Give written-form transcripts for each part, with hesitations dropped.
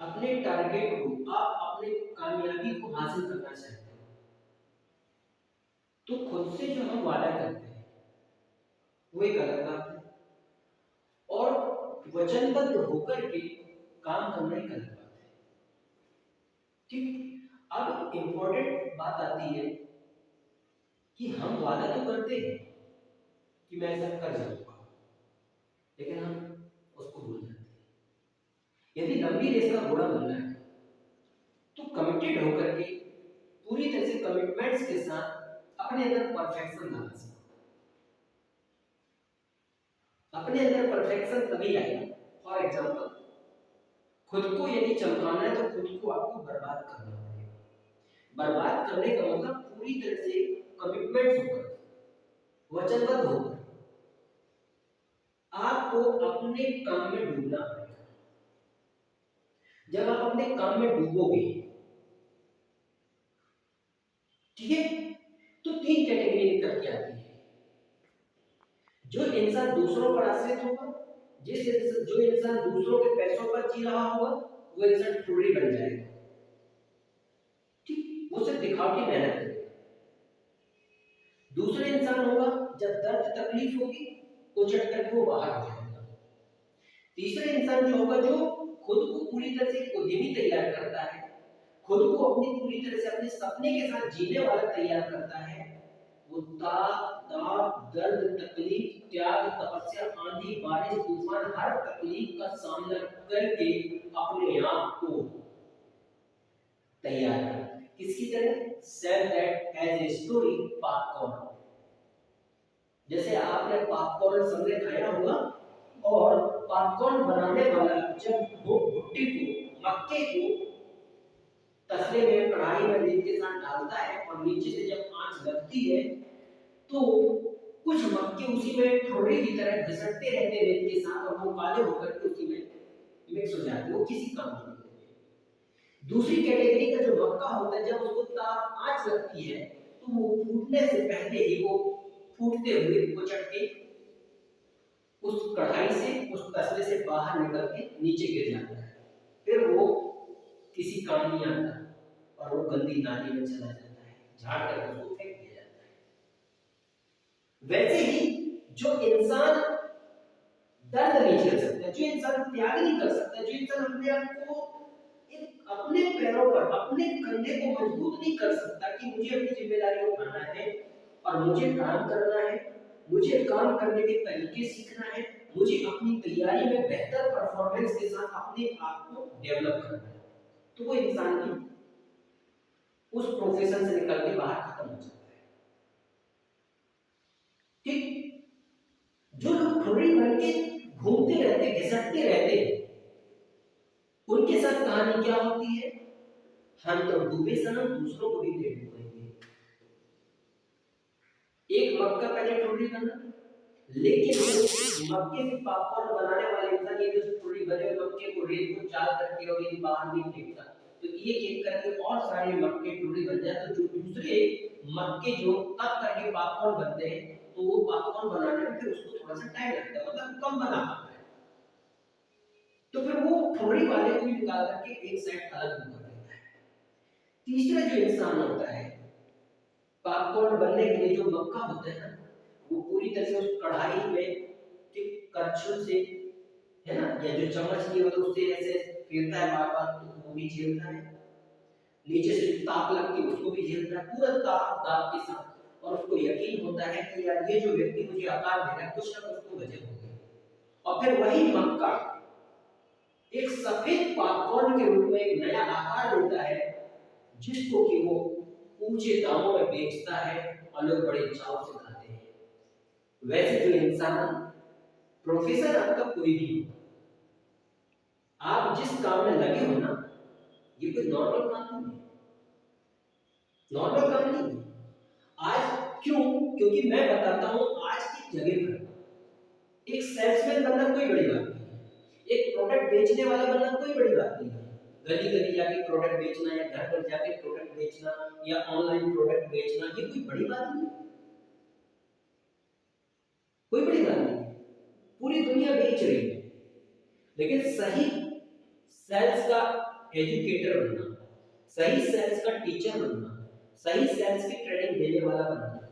अपने टारगेट को, आप अपने कामयाबी को हासिल करना चाहते हो, तो खुद से जो हम वादा करते हैं वो एक अलग बात है, और वचनबद्ध होकर के काम करना एक अलग बात है। ठीक। अब इंपॉर्टेंट बात आती है कि हम वादा तो करते हैं कि मैं ऐसा कर जाऊंगा, लेकिन हम उसको भूल जाते हैं। यदि लंबी रेस का घोड़ा बनना है तो कमिटेड होकर के, पूरी तरह से कमिटमेंट्स के साथ अपने अंदर परफेक्शन लाना सीखो। अपने अंदर परफेक्शन तभी आएगा। फॉर एग्जांपल, खुद को यदि चमकाना है तो खुद को आपको बर्बाद करना पड़ेगा। बर्बाद करने का मतलब पूरी तरह से कमिटमेंट्स होकर, वचनबद्ध होकर आपको अपने काम में डूबना पड़ेगा। जब आप अपने काम में डूबोगे, ठीक है, तो तीन कैटेगरी निकल के आती है। जो इंसान दूसरों पर आश्रित होगा, जो इंसान दूसरों के पैसों पर जी रहा होगा, वो इंसान ठुर्री बन जाएगा। ठीक, वो सिर्फ दिखावटी मेहनत करेगा। दूसरे इंसान होगा, जब दर्द तकलीफ होगी उछट करके वो बाहर हो जाएगा। तीसरे इंसान जो होगा, जो खुद को पूरी तरह से उद्यमी तैयार करता है, खुद को अपनी पूरी तरह से अपने सपने के साथ जीने वाला तैयार करता है, वो ताप दाप दर्द तकलीफ त्याग तपस्या आंधी बारिश तूफान हर तकलीफ का सामना करके अपने आप को तैयार करता है। किसकी तरह? Sell that as a story popcorn. जैसे आपने पॉपकॉर्न सबने खाया होगा, और पॉपकॉर्न बनाने वाला जब वो भुट्टी को, मक्के को तसले में कढ़ाई में रेत के साथ डालता है और नीचे से जब आंच लगती है तो कुछ मक्के उसी में ठोड़ी की तरह घिसटते रहते हैं रेत के साथ, और वो काले होकर के उसी में मिक्स हो जाते हैं। वो किसी काम की नहीं है। दूसरी कैटेगरी का जो मक्का होता है, जब उसको ताप आंच लगती है तो वो फूटने से पहले ही वो फूटते हुए कुचट के उस कढ़ाई से, उस तसले से बाहर निकल के नीचे गिर जाता है। फिर वो किसी काम नहीं आता और वो गंदी नाली में चला जाता है, झाड़ कर उसको फेंक दिया जाता है। वैसे ही जो इंसान दर्द नहीं झेल सकता, जो इंसान त्याग नहीं कर सकता, जो इंसान अपने आप को अपने पैरों पर, अपने कंधे को मजबूत नहीं कर सकता कि मुझे अपनी जिम्मेदारी उठाना है और मुझे काम करना है, मुझे काम करने के तरीके सीखना है, मुझे अपनी तैयारी में बेहतर परफॉर्मेंस के साथ अपने आप को डेवलप करना है, तो वो इंसान भी उस प्रोफेशन से निकल के बाहर खत्म हो जाता है। ठीक। जो लोग ठुर्री बन के घूमते रहते, घिसटते रहते, उनके साथ कहानी क्या होती है? हम तो डूबे सनम, दूसरों को भी दे डूबेंगे। एक मक्का पहले ठुर्री बना, लेकिन मक्के से पापड़ बनाने वाले इंसान ये जो ठुर्री बने मक्के को रेत को चाल करके और ये बाहर नहीं फेंकता, तो ये एक करके और सारे मक्के ठुर्री बन जाए, तो जो दूसरे मक्के जो तब करके पॉपकॉर्न बनते हैं, तो वो पॉपकॉर्न बनाने में फिर उसको थोड़ा सा टाइम लगता है, मतलब कम बना पाता है। तो फिर वो ठुर्री वाले को भी निकाल करके एक साइड अलग कर देता है। तीसरा जो इंसान होता है, पॉपकॉर्न बनने के लिए जो मक्का होता है ना, वो पूरी तरह से उस कढ़ाई में करछुल से, है ना, या जो चम्मच नहीं होता उससे ऐसे फेरता है बार बार, तो वो भी झेलता है। नीचे से ताप लगती है उसको भी झेलता है, पूरा ताप दाप के साथ, और उसको यकीन होता है कि यार ये जो व्यक्ति मुझे आकार दे रहा है कुछ ना कुछ तो वजह होगी। और फिर वही मक्का एक सफेद पॉपकॉर्न के रूप में एक नया आकार लेता है, जिसको कि वो ऊंचे दामों में बेचता है और लोग बड़े चाव से खाते हैं। वैसे जो इंसान, प्रोफेसर आपका कोई भी हो, आप जिस काम में लगे हो ना, ये कोई नॉर्मल काम नहीं है, नॉर्मल काम नहीं है। आज क्यों? क्योंकि मैं बताता हूं, आज की जगह पर एक सेल्समैन बनना कोई बड़ी बात नहीं है, एक प्रोडक्ट बेचने वाला बनना कोई बड़ी बात नहीं है। गली गली जाके प्रोडक्ट बेचना, या घर घर जाके प्रोडक्ट बेचना, या ऑनलाइन प्रोडक्ट बेचना, ये कोई बड़ी बात नहीं है, कोई बड़ी बात नहीं है। पूरी दुनिया बेच रही है, लेकिन सही सेल्स का एजुकेटर बनना, सही सेल्स का टीचर बनना, सही सेल्स की ट्रेनिंग देने वाला बनना,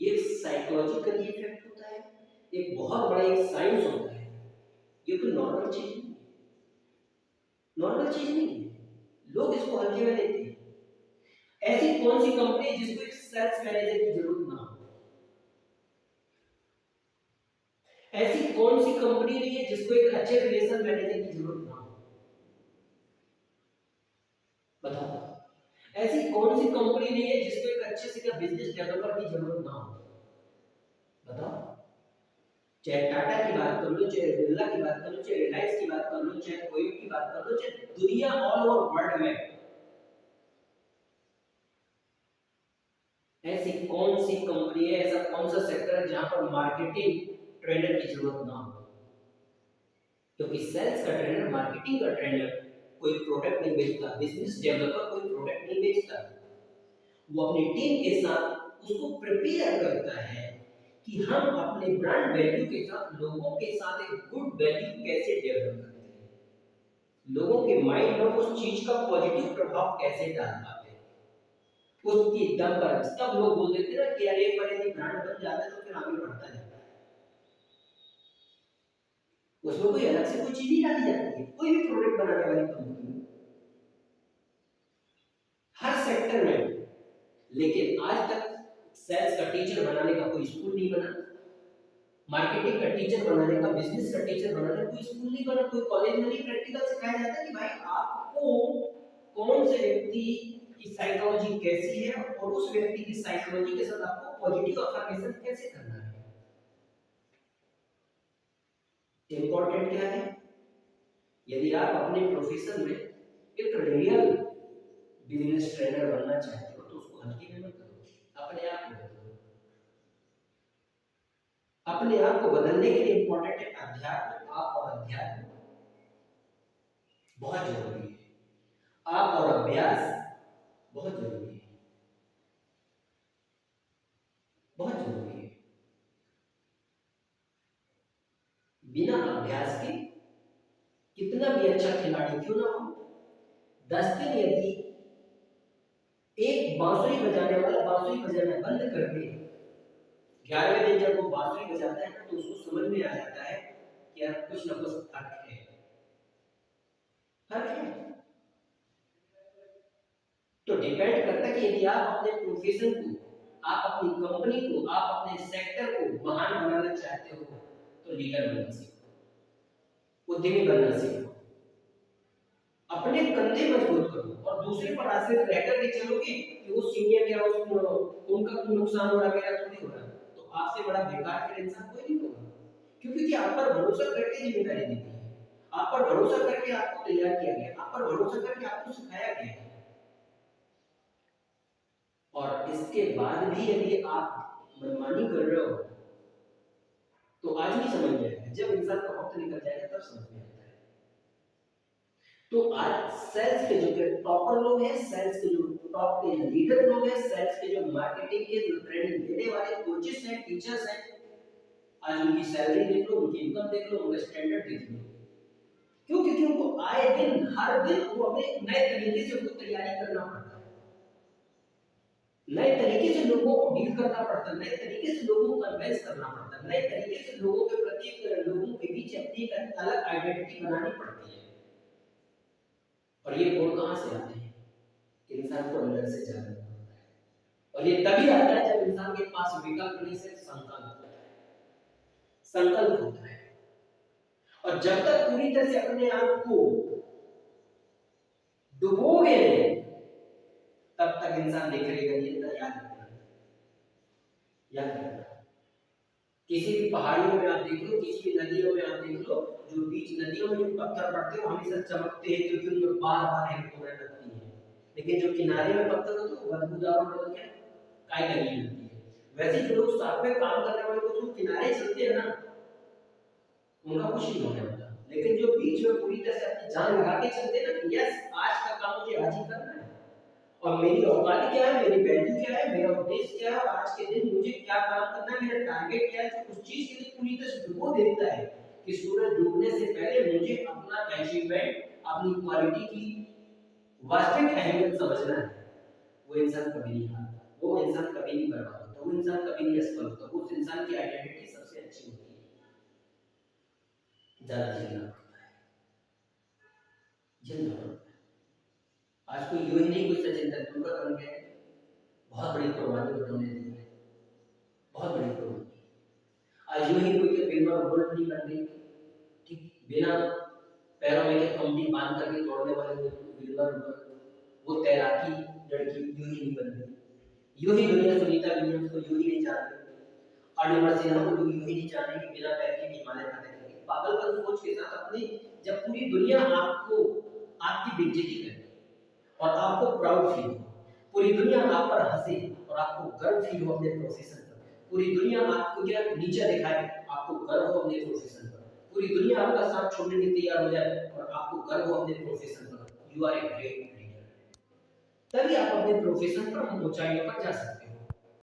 ये साइकोलॉजिकल इफेक्ट होता है, एक बहुत बड़ा एक साइंस होता है। ये कोई नॉर्मल चीज नहीं, नॉर्मल चीज नहीं है, लोग इसको हल्के में लेते हैं। ऐसी कौन सी कंपनी है जिसको एक सेल्स मैनेजर की जरूरत ना हो? ऐसी कौन सी कंपनी नहीं है जिसको एक अच्छे रिलेशन मैनेजर की जरूरत ना हो? बताओ, ऐसी कौन सी कंपनी नहीं है जिसको एक अच्छे से बिजनेस डेवलपर की जरूरत ना हो? बताओ, चाहे टाटा की बात कर लो, चाहे बिरला की बात कर लो, चाहे रिलायंस की बात कर लो, चाहे कोई की बात कर लो, चाहे दुनिया ऑल ओवर वर्ल्ड में ऐसी कौन सी कंपनी है, ऐसा कौन सा सेक्टर है जहां पर मार्केटिंग ट्रेनर की जरूरत ना हो? क्योंकि सेल्स का ट्रेनर, मार्केटिंग का ट्रेनर कोई प्रोडक्ट नहीं बेचता, बिजनेस डेवलपर कोई प्रोडक्ट नहीं बेचता, वो अपनी टीम के साथ उसको प्रिपेयर करता है कि हम अपने ब्रांड वैल्यू के साथ लोगों के साथ एक गुड वैल्यू कैसे डेवलप करते हैं, लोगों के माइंड में उस चीज का पॉजिटिव प्रभाव कैसे डाल पाते हैं, उसकी दम पर तब लोग बोल देते हैं ना कि यार एक बार यदि ब्रांड बन जाता है तो फिर आगे बढ़ता जाता है। उसमें कोई अलग से कोई चीज नहीं डाली जाती है, कोई भी प्रोडक्ट बनाने वाली कंपनी हर सेक्टर में, लेकिन आज तक सेल्स का टीचर बनाने का कोई स्कूल नहीं बना, मार्केटिंग का टीचर बनाने का, बिजनेस का टीचर बनाने का कोई स्कूल नहीं बना, कोई कॉलेज में नहीं प्रैक्टिकल सिखाया जाता कि भाई आपको कौन से व्यक्ति की साइकोलॉजी कैसी है और उस व्यक्ति की साइकोलॉजी के साथ आपको पॉजिटिव अफर्मेशन कैसे करना है। इंपॉर्टेंट क्या है, यदि आप अपने प्रोफेशन में एक रियल बिजनेस ट्रेनर बनना चाहते हो तो उसको हल्के में मत करो, अपने आप को बदलो। अपने आप को बदलने के लिए इंपॉर्टेंट है अध्यात्म, आप और अध्यात्म बहुत जरूरी है, आप और अभ्यास बहुत जरूरी है, बहुत जरूरी है। बिना अभ्यास के कितना भी अच्छा खिलाड़ी क्यों ना हो, 10 दिन यदि एक बांसुरी बजाने वाला बांसुरी बजाना बंद कर दे, 11वें दिन जब वो बांसुरी बजाता है तो उसको समझ में आ जाता है कि यार कुछ ना कुछ फर्क है, फर्क है। तो डिपेंड करता है कि यदि आप अपने प्रोफेशन को, आप अपनी कंपनी को, आप अपने सेक्टर को महान बनाना चाहते हो तो लीडर बनना सीखो, उद्यमी बनना सीखो, अपने कंधे मजबूत करो और दूसरे पर आश्रित रहकर के चलोगे कि वो सीनियर क्या उनका कोई नुकसान हो रहा है, मेरा थोड़ी हो रहा है, तो आपसे बड़ा बेकार फिर इंसान कोई नहीं होगा, क्योंकि कि आप पर भरोसा करके जिम्मेदारी दी गई है, आप पर भरोसा करके आपको तैयार किया गया, आप पर भरोसा करके आपको सिखाया गया है। और इसके बाद भी यदि आप मनमानी कर रहे हो तो आज नहीं समझ में आएगा, जब इंसान का वक्त निकल जाएगा तब समझ में आता है। तो आज सेल्स के जो टॉपर लोग हैं, सेल्स के जो टॉप के लीडर लोग हैं, सेल्स के जो मार्केटिंग के जो ट्रेनिंग देने वाले कोचेस हैं, टीचर्स हैं, आज उनकी सैलरी देख लो, उनकी इनकम देख लो, उनका स्टैंडर्ड देख लो, क्यों? क्योंकि उनको आए दिन हर दिन वो अपने नए तरीके से उनको तैयारी करना पड़ता है, नए तरीके से लोगों को डील करना पड़ता है, नए तरीके से लोगों को कन्विंस करना पड़ता है, नए तरीके से लोगों के प्रति, लोगों के बीच अपनी एक अलग आइडेंटिटी बनानी पड़ती है। और ये गुण कहां से आते हैं? इंसान को अंदर से जानना पड़ता है, और ये तभी आता है जब इंसान के पास विकल्प नहीं, सिर्फ संकल्प होता है, संकल्प होता है। और जब तक पूरी तरह से अपने आप को डुबोगे नहीं तब तक इंसान देख लेगा नहीं, याद रखना, याद रखना। किसी भी पहाड़ियों में आप देख लो, किसी भी नदियों में आप देख लो, जो बीच नदियों में जो पत्थर पड़ते हैं वो हमेशा चमकते हैं क्योंकि उनमें बार बार हेमकोरेट लगती है, लेकिन जो किनारे में पत्थर होते हैं वो बदबूदार और बदल के काई लगी होती है। वैसे जो लोग साथ में काम करने वाले कुछ लोग किनारे चलते हैं ना, उनका कुछ नहीं होने वाला, लेकिन जो बीच में पूरी तरह से अपनी जान लगा के चलते हैं ना कि यस आज का काम मुझे आज ही करना है और मेरी औकात क्या है, मेरी वैल्यू क्या है, मेरा उद्देश्य क्या है और आज के दिन मुझे क्या काम करना है, मेरा टारगेट क्या है, तो उस चीज के लिए पूरी तरह से डुबो देता है कि सूरज डूबने से पहले मुझे अपना अचीवमेंट, अपनी क्वालिटी की वास्तविक अहमियत समझना है, वो इंसान कभी नहीं हारता, वो इंसान कभी नहीं बर्बाद होता, वो इंसान कभी नहीं असफल होता, वो इंसान की आइडेंटिटी सबसे अच्छी होती है, ज्यादा जीना जिंदा। आज कोई यूं ही नहीं कोई सचिन तेंदुलकर बन गया, बहुत बड़ी कुर्बानी उन्होंने दी है, बहुत बड़ी कुर्बानी। आज यूं ही कोई विनर वर्ल्ड नहीं बन गई, ठीक, बिना पैरों में के कंबली बांध करके दौड़ने वाले विनर, वो तैराकी लड़की यूं ही नहीं बन गई, यूं ही दुनिया सुनीता विलियम्स को यूं ही नहीं जान रही, अर्जुन सिन्हा को यूं ही नहीं जान रही कि बिना पैर के हिमालय फतेह करेगी। पागलपन सोच के साथ अपने, जब पूरी दुनिया आपको आपकी बेइज्जती करे और आपको प्राउड फील हो, पूरी दुनिया आप पर हंसे और आपको गर्व फील हो अपने प्रोफेशन पर, पूरी दुनिया आपको क्या नीचा दिखाए, आपको गर्व हो अपने प्रोफेशन पर, पूरी दुनिया आपका साथ छोड़ने के तैयार हो जाए और आपको गर्व हो अपने प्रोफेशन पर, you are a great leader. तभी आप अपने प्रोफेशन पर ऊंचाइयों पर जा सकते हो।